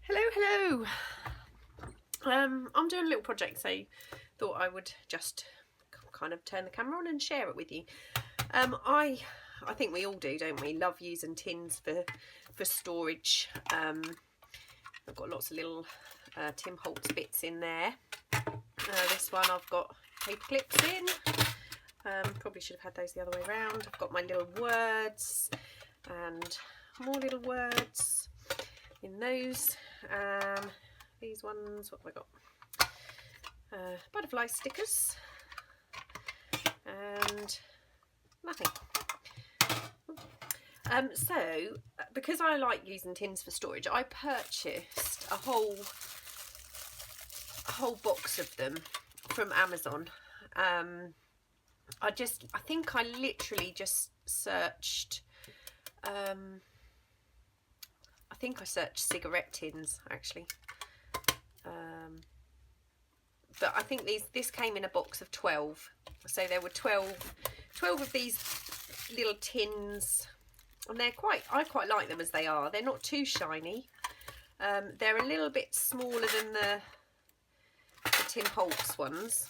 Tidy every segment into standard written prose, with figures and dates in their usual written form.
Hello, hello. I'm doing a little project, so thought I would just kind of turn the camera on and share it with you. I think we all do, don't we? Love using tins for storage. I've got lots of little Tim Holtz bits in there. This one I've got paper clips in. Probably should have had those the other way around. I've got my little words and more little words in those. These ones, what have I got? Butterfly stickers and nothing. So because I like using tins for storage, I purchased a whole box of them from Amazon. I think I literally just searched. I think I searched cigarette tins actually. But I think this came in a box of 12. So there were 12 of these little tins, and I quite like them as they are. They're not too shiny. They're a little bit smaller than the Tim Holtz ones.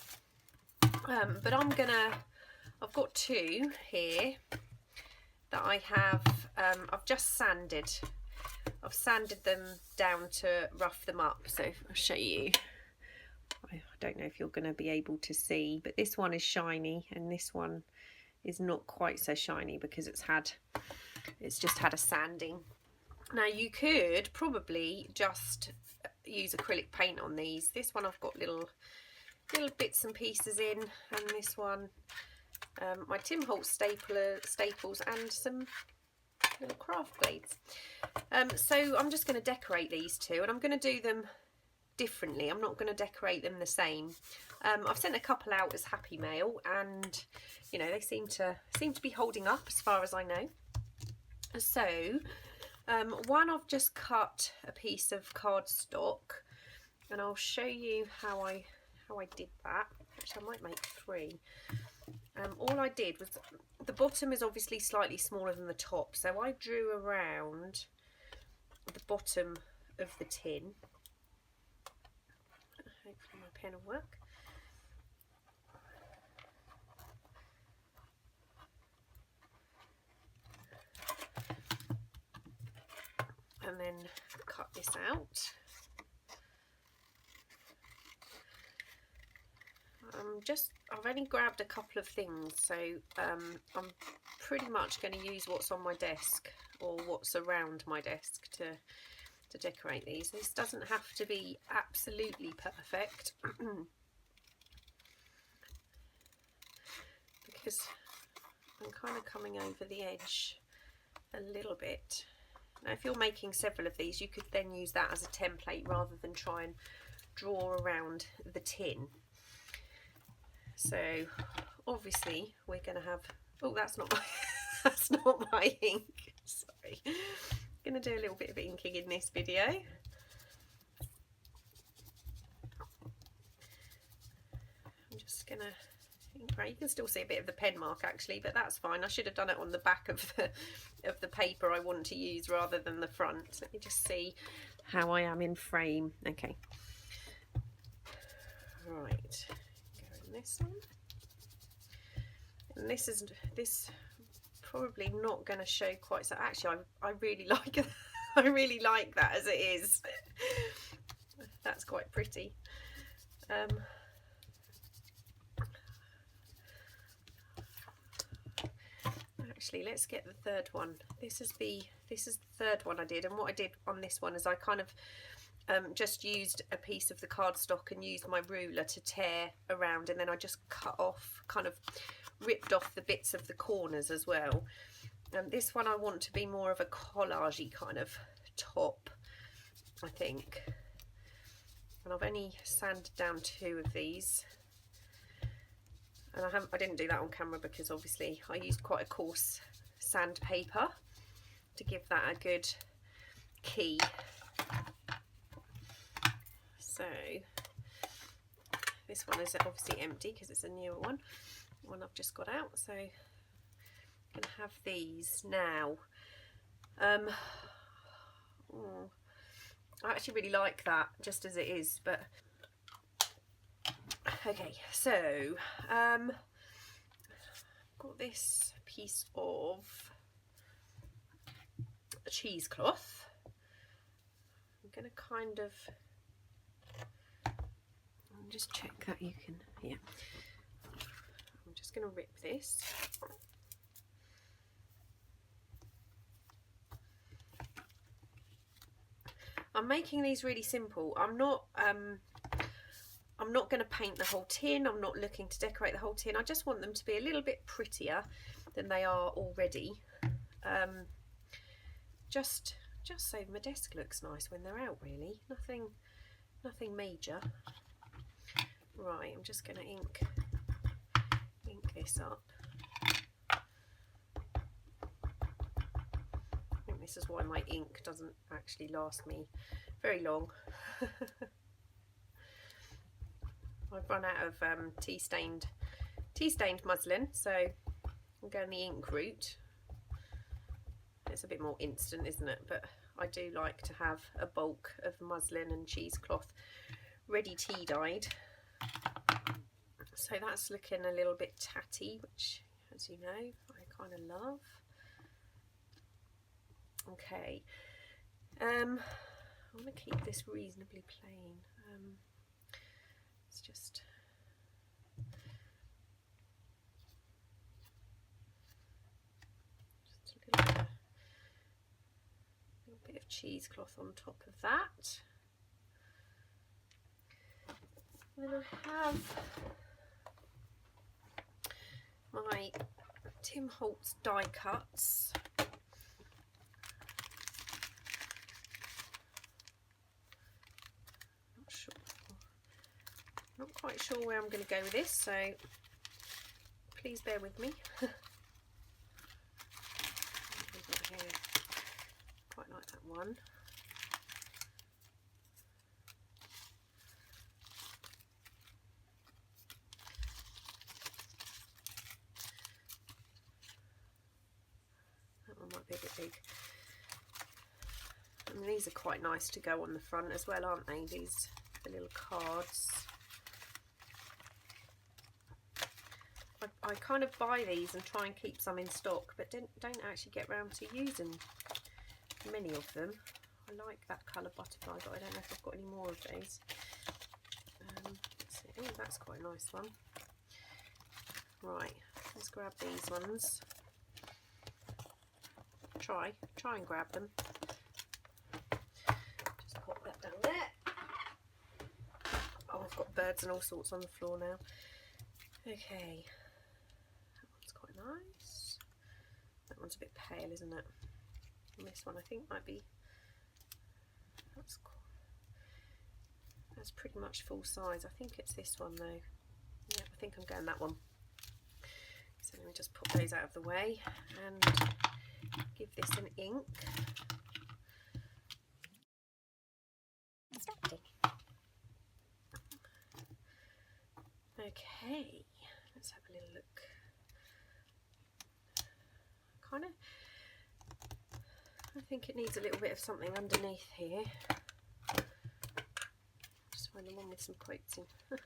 But I've got two here that I have, I've just sanded. I've sanded them down to rough them up, so I'll show you. I don't know if you're going to be able to see, but this one is shiny and this one is not quite so shiny because it's just had a sanding. Now you could probably just use acrylic paint on these. This one I've got little bits and pieces in, and this one my Tim Holtz staples and some little craft blades. So I'm just going to decorate these two, and I'm going to do them differently. I'm not going to decorate them the same. I've sent a couple out as happy mail, and you know, they seem to be holding up as far as I know. So one, I've just cut a piece of cardstock, and I'll show you how I did that. Actually, I might make three. All I did was, the bottom is obviously slightly smaller than the top, so I drew around the bottom of the tin. Hopefully my pen will work. And then cut this out. I've only grabbed a couple of things, so I'm pretty much going to use what's on my desk or what's around my desk to decorate these. This doesn't have to be absolutely perfect because I'm kind of coming over the edge a little bit. Now if you're making several of these, you could then use that as a template rather than try and draw around the tin. So obviously we're going to have, oh, that's not my that's not my ink, sorry. I'm going to do a little bit of inking in this video. I'm just going to ink, right, you can still see a bit of the pen mark actually, but that's fine. I should have done it on the back of the paper I want to use rather than the front. Let me just see how I am in frame. Okay, right, go in this one. And this probably not going to show quite so. Actually, I really like it. I really like that as it is. That's quite pretty. Actually, let's get the third one. This is the third one I did, and what I did on this one is I kind of just used a piece of the cardstock and used my ruler to tear around, and then I just cut off, kind of ripped off the bits of the corners as well. And this one I want to be more of a collage-y kind of top, I think. And I've only sanded down two of these, and I didn't do that on camera because obviously I used quite a coarse sandpaper to give that a good key. So this one is obviously empty because it's a newer one I've just got out. So I'm going to have these now. I actually really like that just as it is, but okay, so got this piece of cheesecloth. I'm gonna kind of, I'll just check that you can, yeah. I'm just gonna rip this. I'm making these really simple. I'm not going to paint the whole tin. I'm not looking to decorate the whole tin. I just want them to be a little bit prettier than they are already. Just so my desk looks nice when they're out, really. Nothing major. Right, I'm just going to ink this up. I think this is why my ink doesn't actually last me very long. I've run out of tea stained muslin, so I'm going the ink route. It's a bit more instant, isn't it? But I do like to have a bulk of muslin and cheesecloth ready tea dyed. So that's looking a little bit tatty, which, as you know, I kind of love. Okay, I want to keep this reasonably plain. It's just a little bit of cheesecloth on top of that. Then I have my Tim Holtz die cuts. Not quite sure where I'm going to go with this, so please bear with me. Quite like that one. That one might be a bit big. I mean, these are quite nice to go on the front as well, aren't they? These the little cards. I kind of buy these and try and keep some in stock, but don't actually get round to using many of them. I like that colour butterfly, but I don't know if I've got any more of those. Let's see. Oh, that's quite a nice one. Right, let's grab these ones. Try and grab them. Just pop that down there. Oh, I've got birds and all sorts on the floor now. Okay. Nice. That one's a bit pale, isn't it? And this one I think might be, that's cool. That's pretty much full size. I think it's this one though. Yeah, I think I'm going that one. So let me just put those out of the way and give this an ink. Okay, let's have a little look. I think it needs a little bit of something underneath here. Just find the one with some quotes in. Not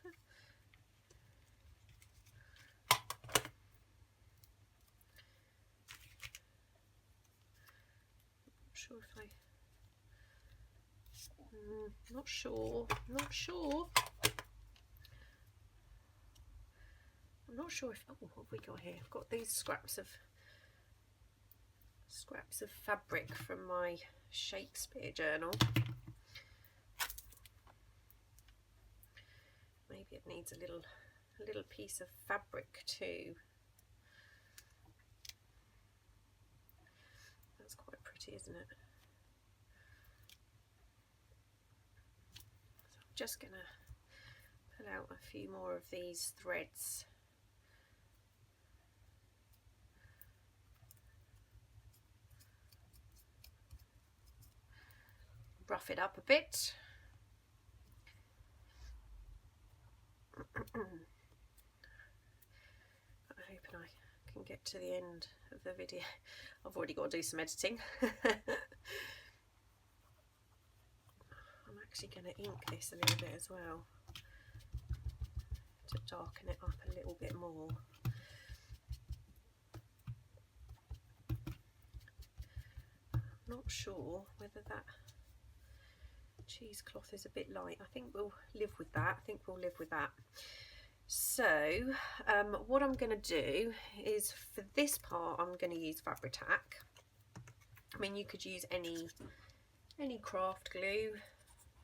sure if I. Not sure. I'm not sure if. Oh, what have we got here? I've got these scraps of fabric from my Shakespeare journal. Maybe it needs a little piece of fabric too. That's quite pretty, isn't it? So I'm just gonna pull out a few more of these threads. Rough it up a bit. I'm hoping I can get to the end of the video. I've already got to do some editing. actually going to ink this a little bit as well to darken it up a little bit more. Not sure whether that cheesecloth is a bit light. I think we'll live with that. So what I'm going to do is, for this part, I'm going to use Fabri-Tac. I mean, you could use any craft glue.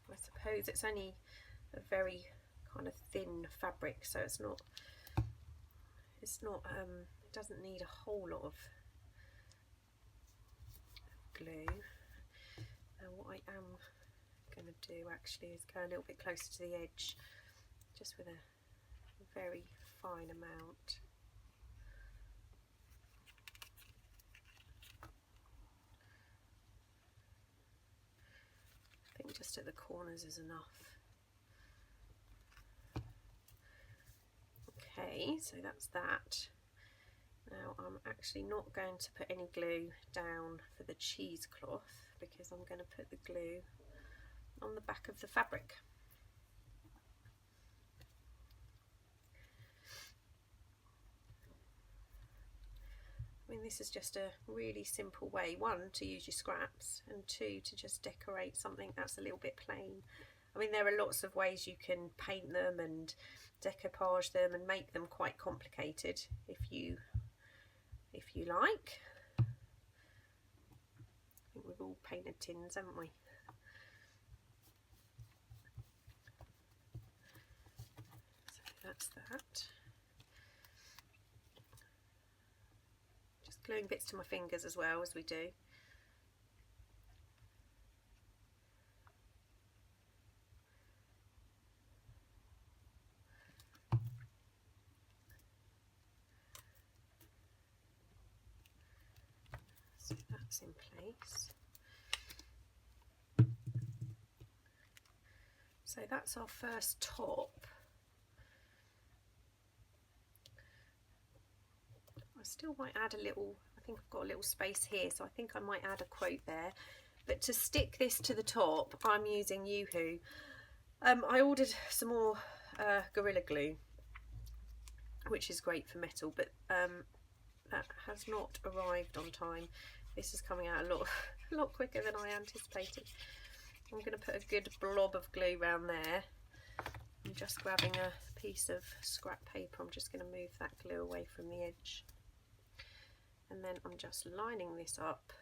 I suppose it's only a very kind of thin fabric, so it doesn't need a whole lot of glue. And what I am going to do actually is go a little bit closer to the edge, just with a very fine amount. I think just at the corners is enough. Okay, so that's that. Now I'm actually not going to put any glue down for the cheesecloth, because I'm going to put the glue on the back of the fabric. I mean, this is just a really simple way, one, to use your scraps, and two, to just decorate something that's a little bit plain. I mean, there are lots of ways you can paint them and decoupage them and make them quite complicated if you like. I think we've all painted tins, haven't we? So that's that. Just gluing bits to my fingers as well as we do. So that's in place. So that's our first top. I still might add a little, I think I've got a little space here, so I think I might add a quote there. But to stick this to the top, I'm using Yoo-Hoo. I ordered some more Gorilla Glue, which is great for metal, but that has not arrived on time. This is coming out a lot quicker than I anticipated. I'm going to put a good blob of glue around there. I'm just grabbing a piece of scrap paper. I'm just going to move that glue away from the edge. And then I'm just lining this up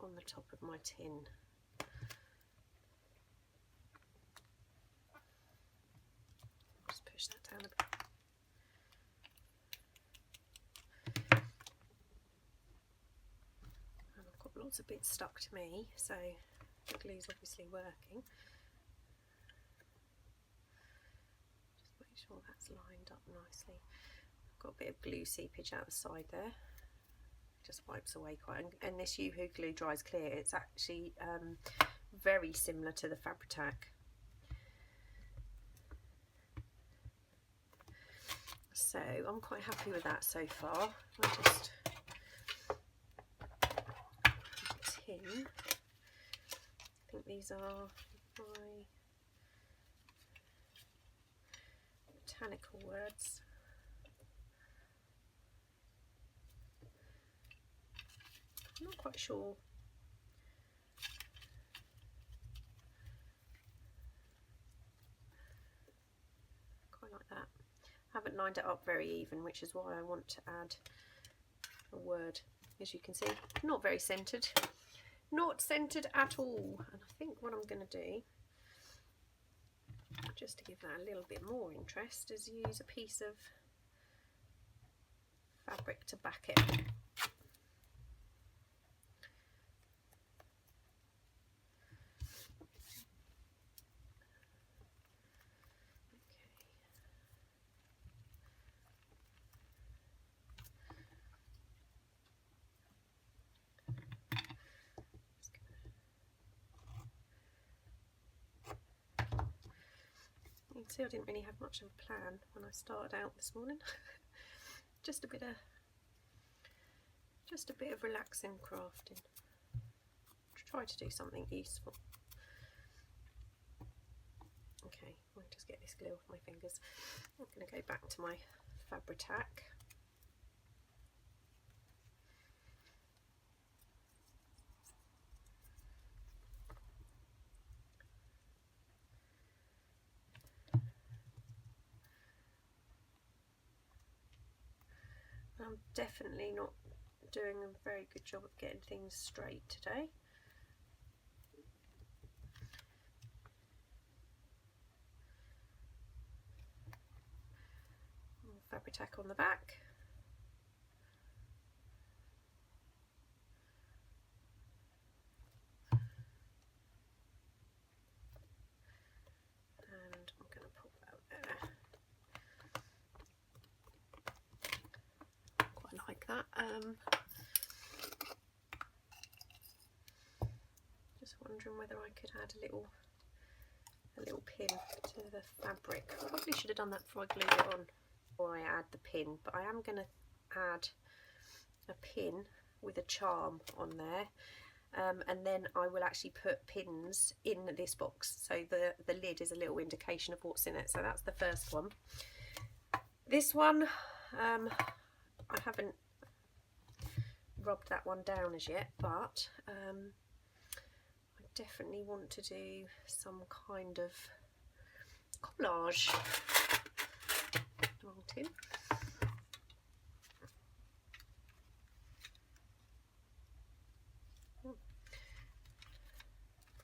on the top of my tin. Just push that down a bit. Lots of bits stuck to me, so the glue's obviously working. Just make sure that's lined up nicely. I've got a bit of glue seepage out the side there. Just wipes away quite, and this Yoo-Hoo glue dries clear. It's actually very similar to the Fabri-Tac. So I'm quite happy with that so far. I just tin. I think these are my botanical words. I'm not quite sure. Quite like that. I haven't lined it up very even, which is why I want to add a word. As you can see, not very centered. Not centered at all. And I think what I'm going to do, just to give that a little bit more interest, is use a piece of fabric to back it. You can see I didn't really have much of a plan when I started out this morning. just a bit of relaxing crafting. try to do something useful. Okay, I'll just get this glue off my fingers. I'm going to go back to my Fabri-Tac. I'm definitely not doing a very good job of getting things straight today. Fabri-Tac on the back. And I'm going to pop that there. Quite like that. Just wondering whether I could add a little pin to the fabric. I probably should have done that before I glued it on, before I add the pin, but I am going to add a pin with a charm on there, and then I will actually put pins in this box, so the lid is a little indication of what's in it. So that's the first one. This one, I haven't rubbed that one down as yet, but I definitely want to do some kind of collage. Wrong tin.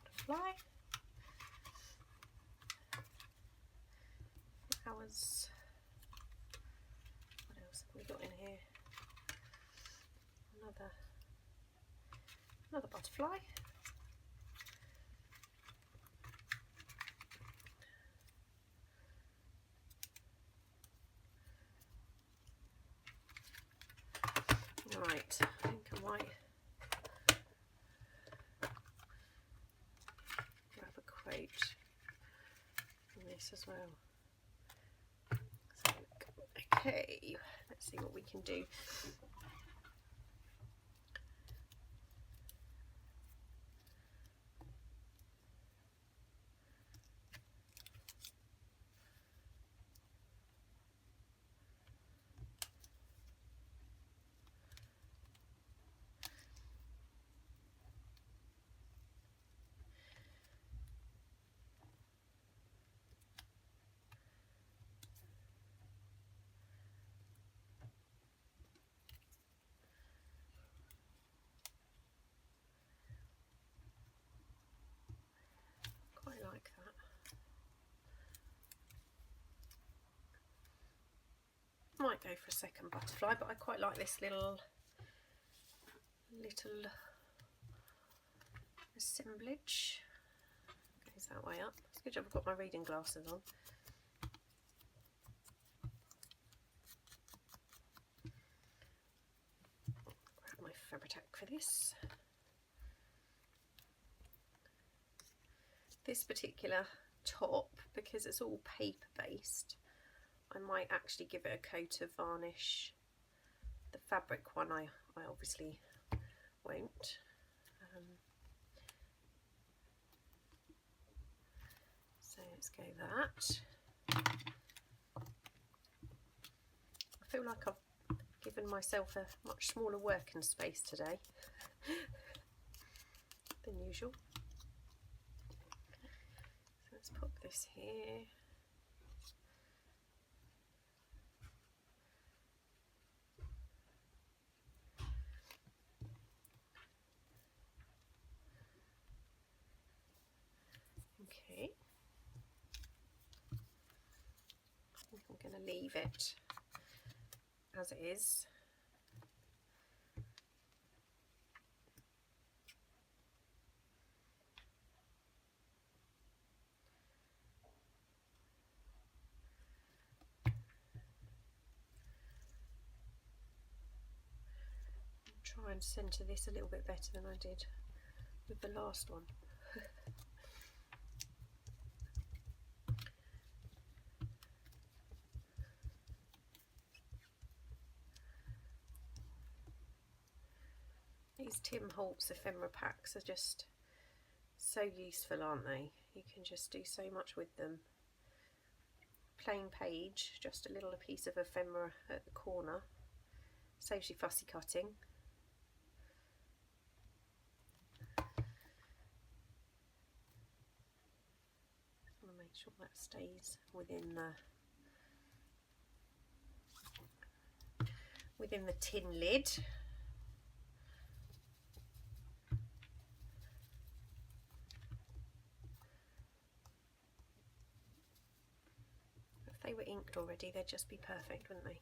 Butterfly. Flowers. What else have we got in here? Another butterfly. Right, I think I might grab a quote from this as well. So, okay, let's see what we can do. Like that. Might go for a second butterfly, but I quite like this little assemblage. Goes that way up. It's a good job I've got my reading glasses on. Grab my Fabri-Tac for this. This particular top, because it's all paper based, I might actually give it a coat of varnish. The fabric one I obviously won't. So let's go that. I feel like I've given myself a much smaller working space today than usual. So let's pop this here. Okay. I think I'm going to leave it as it is. Try and centre this a little bit better than I did with the last one. These Tim Holtz ephemera packs are just So useful, aren't they? You can just do so much with them. Plain page, just a little piece of ephemera at the corner. Saves you fussy cutting. I want to make sure that stays within the tin lid. If they were inked already, they'd just be perfect, wouldn't they?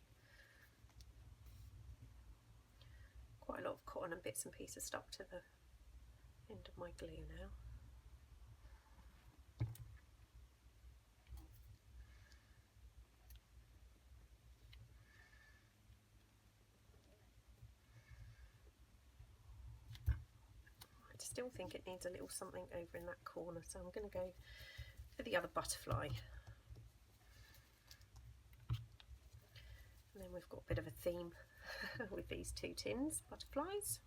Quite a lot of cotton and bits and pieces stuck to the end of my glue now. I still think it needs a little something over in that corner, so I'm going to go for the other butterfly. And then we've got a bit of a theme with these two tins, butterflies.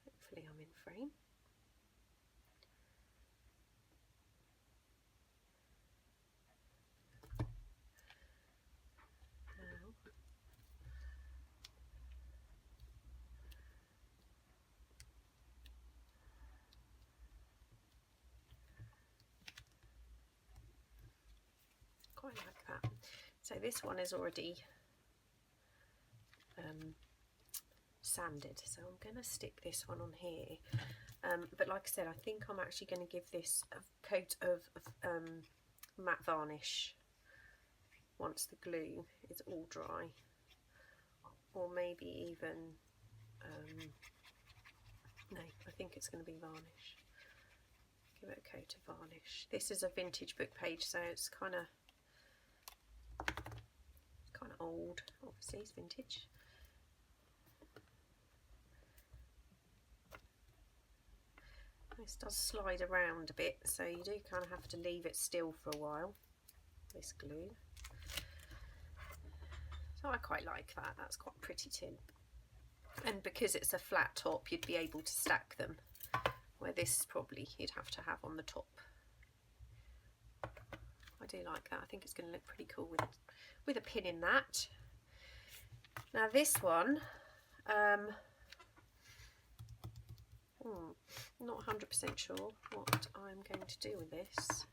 Hopefully I'm in frame. Quite like that. So this one is already sanded, so I'm going to stick this one on here, but like I said, I think I'm actually going to give this a coat of matte varnish once the glue is all dry, or maybe even no, I think it's going to be varnish. Give it a coat of varnish. This is a vintage book page, so it's kind of old. Obviously it's vintage. This does slide around a bit, so you do kind of have to leave it still for a while, this glue. So I quite like that. That's quite a pretty tin. And because it's a flat top, you'd be able to stack them, where this probably you'd have to have on the top. I do like that. I think it's going to look pretty cool with a pin in that. Now this one, not 100% sure what I'm going to do with this.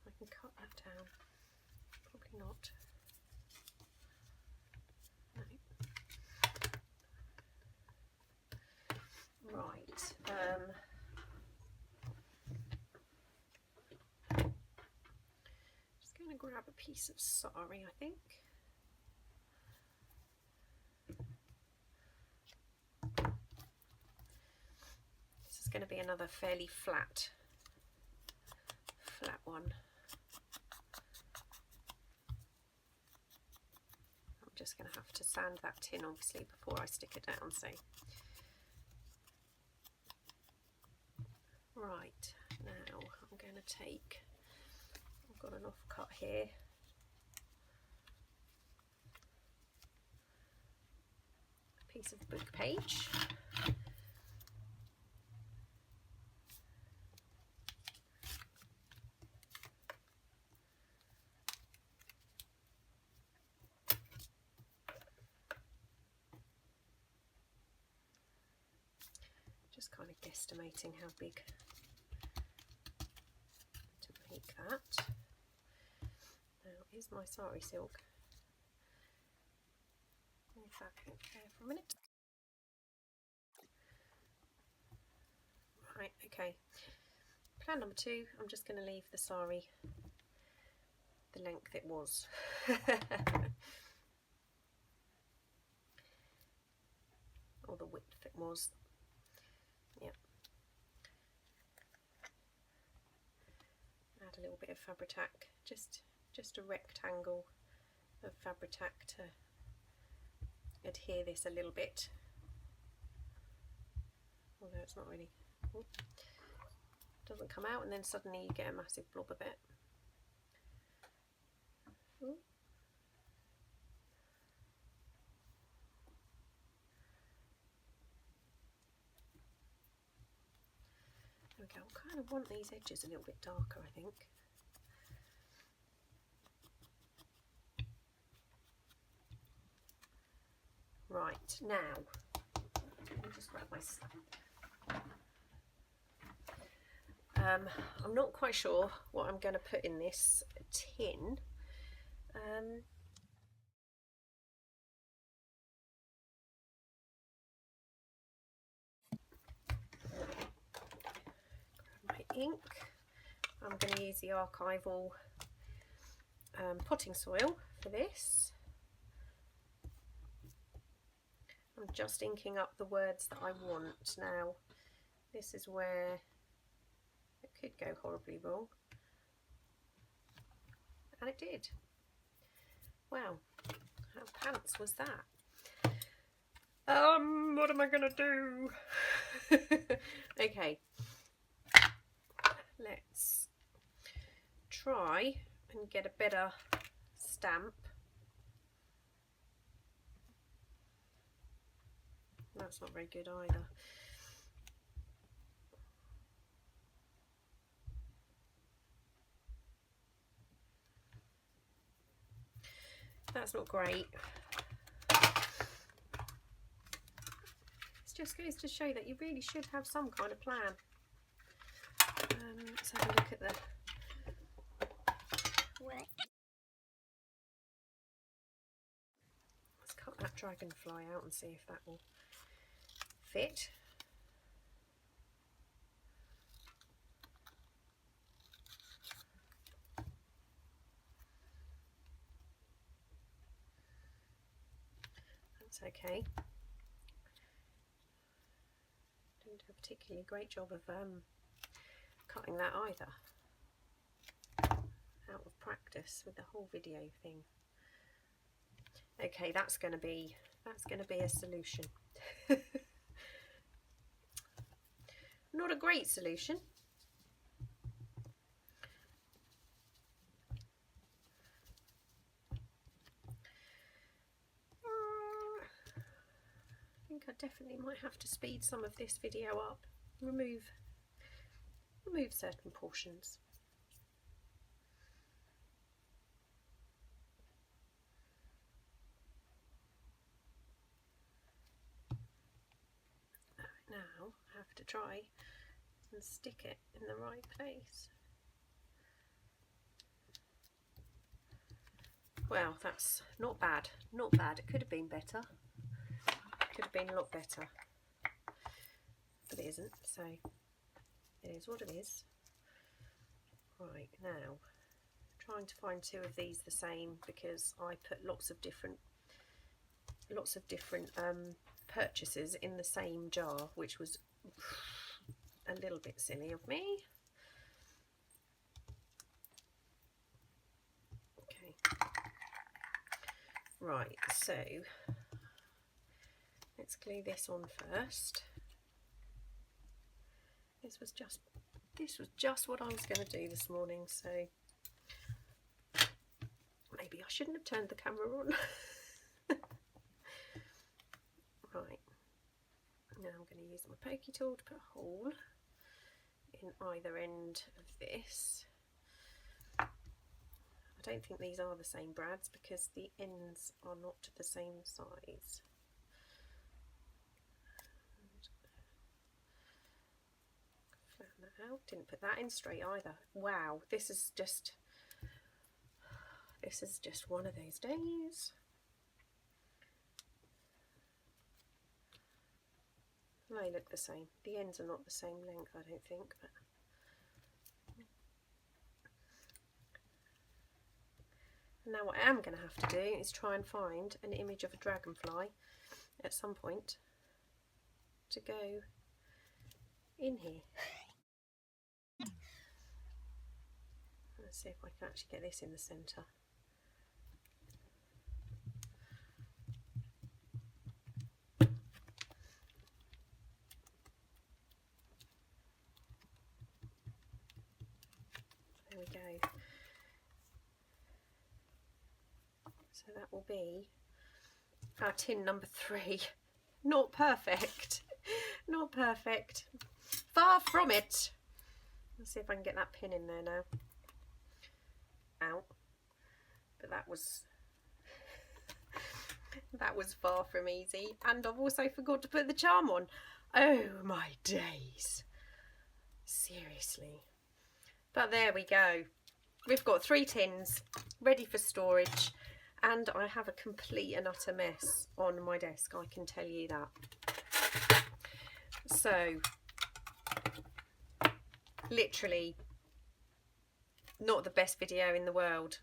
I can cut that down. Probably not. No. Right. Just going to grab a piece of sari, I think. This is going to be another fairly flat one. I'm just going to have to sand that tin obviously before I stick it down, so right, now I'm going to take, I've got an offcut here, a piece of book page, just kind of guesstimating how big to make that. Now here's my sari silk. Leave that there for a minute. Right, okay. Plan number 2, I'm just going to leave the sari the length it was. Or the width it was. Yeah. Add a little bit of Fabri-Tac just just a rectangle of Fabri-Tac to adhere this a little bit, although it's not really, doesn't come out, and then suddenly you get a massive blob of it. Ooh. There we go. I kind of want these edges a little bit darker, I think. Right, now, let me just grab my stamp. I'm not quite sure what I'm going to put in this tin. Grab my ink. I'm going to use the archival potting soil for this. I'm just inking up the words that I want now. This is where it could go horribly wrong. And it did. Wow, how pants was that? What am I gonna do? Okay, let's try and get a better stamp. That's not very good either. That's not great. It just goes to show that you really should have some kind of plan. Let's have a look at the... Let's cut that dragonfly out and see if that will fit. That's okay. Didn't do a particularly great job of cutting that either. Out of practice with the whole video thing. Okay, that's going to be a solution. Not a great solution. I think I definitely might have to speed some of this video up. Remove certain portions. Now I have to try and stick it in the right place. Well, that's not bad, not bad. It could have been better. Could have been a lot better, but it isn't, so it is what it is. Right, now trying to find two of these the same, because I put lots of different purchases in the same jar, which was a little bit silly of me. Okay, right, so let's glue this on first. This was just what I was going to do this morning, so maybe I shouldn't have turned the camera on. Right, now I'm going to use my pokey tool to put a hole in either end of this. I don't think these are the same brads because the ends are not the same size. Flatten that out. Didn't put that in straight either. Wow, this is just one of those days. They look the same. The ends are not the same length, I don't think, but now what I am going to have to do is try and find an image of a dragonfly at some point to go in here. Let's see if I can actually get this in the centre. There we go. So that will be our tin number 3. Not perfect. Not perfect. Far from it. Let's see if I can get that pin in there now. Ow. But that was far from easy. And I've also forgot to put the charm on. Oh my days. Seriously. But there we go. We've got 3 tins ready for storage. And I have a complete and utter mess on my desk, I can tell you that. So, literally, not the best video in the world.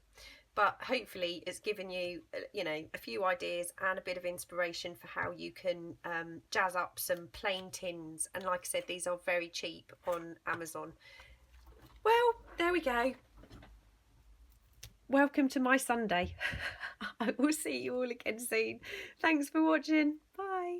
But hopefully it's given you, you know, a few ideas and a bit of inspiration for how you can jazz up some plain tins. And like I said, these are very cheap on Amazon. Well, there we go. Welcome to my Sunday. I will see you all again soon. Thanks for watching. Bye.